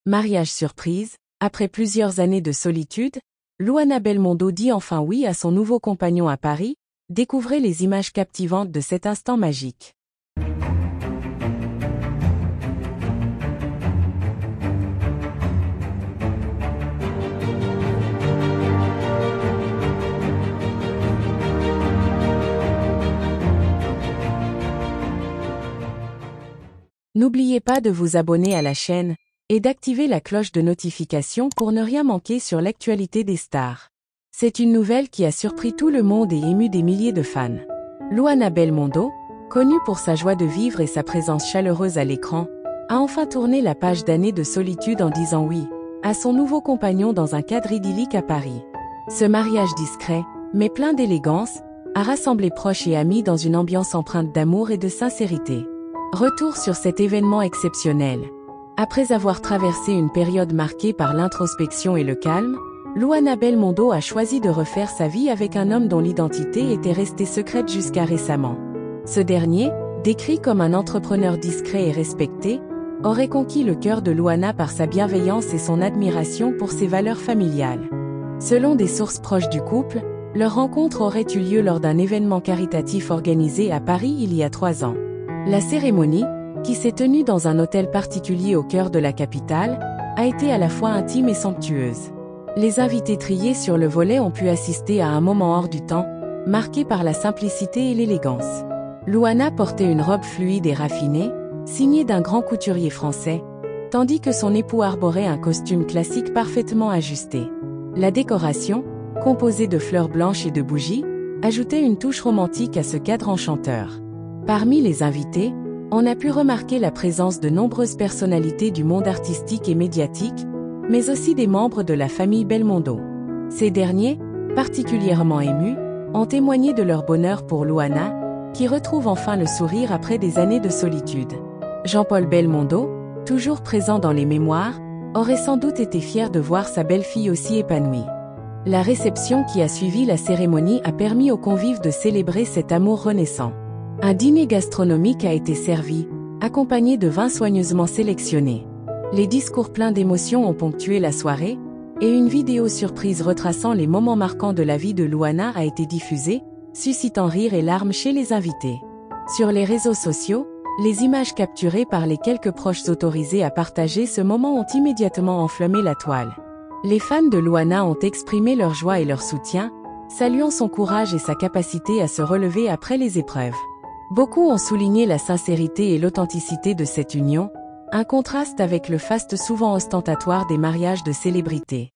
Mariage surprise, après plusieurs années de solitude, Luana Belmondo dit enfin oui à son nouveau compagnon à Paris. Découvrez les images captivantes de cet instant magique. N'oubliez pas de vous abonner à la chaîne et d'activer la cloche de notification pour ne rien manquer sur l'actualité des stars. C'est une nouvelle qui a surpris tout le monde et ému des milliers de fans. Luana Belmondo, connue pour sa joie de vivre et sa présence chaleureuse à l'écran, a enfin tourné la page d'années de solitude en disant oui à son nouveau compagnon dans un cadre idyllique à Paris. Ce mariage discret, mais plein d'élégance, a rassemblé proches et amis dans une ambiance empreinte d'amour et de sincérité. Retour sur cet événement exceptionnel. Après avoir traversé une période marquée par l'introspection et le calme, Luana Belmondo a choisi de refaire sa vie avec un homme dont l'identité était restée secrète jusqu'à récemment. Ce dernier, décrit comme un entrepreneur discret et respecté, aurait conquis le cœur de Luana par sa bienveillance et son admiration pour ses valeurs familiales. Selon des sources proches du couple, leur rencontre aurait eu lieu lors d'un événement caritatif organisé à Paris il y a 3 ans. La cérémonie, qui s'est tenue dans un hôtel particulier au cœur de la capitale, a été à la fois intime et somptueuse. Les invités triés sur le volet ont pu assister à un moment hors du temps, marqué par la simplicité et l'élégance. Luana portait une robe fluide et raffinée, signée d'un grand couturier français, tandis que son époux arborait un costume classique parfaitement ajusté. La décoration, composée de fleurs blanches et de bougies, ajoutait une touche romantique à ce cadre enchanteur. Parmi les invités, on a pu remarquer la présence de nombreuses personnalités du monde artistique et médiatique, mais aussi des membres de la famille Belmondo. Ces derniers, particulièrement émus, ont témoigné de leur bonheur pour Luana, qui retrouve enfin le sourire après des années de solitude. Jean-Paul Belmondo, toujours présent dans les mémoires, aurait sans doute été fier de voir sa belle-fille aussi épanouie. La réception qui a suivi la cérémonie a permis aux convives de célébrer cet amour renaissant. Un dîner gastronomique a été servi, accompagné de vins soigneusement sélectionnés. Les discours pleins d'émotions ont ponctué la soirée, et une vidéo surprise retraçant les moments marquants de la vie de Luana a été diffusée, suscitant rires et larmes chez les invités. Sur les réseaux sociaux, les images capturées par les quelques proches autorisés à partager ce moment ont immédiatement enflammé la toile. Les fans de Luana ont exprimé leur joie et leur soutien, saluant son courage et sa capacité à se relever après les épreuves. Beaucoup ont souligné la sincérité et l'authenticité de cette union, un contraste avec le faste souvent ostentatoire des mariages de célébrités.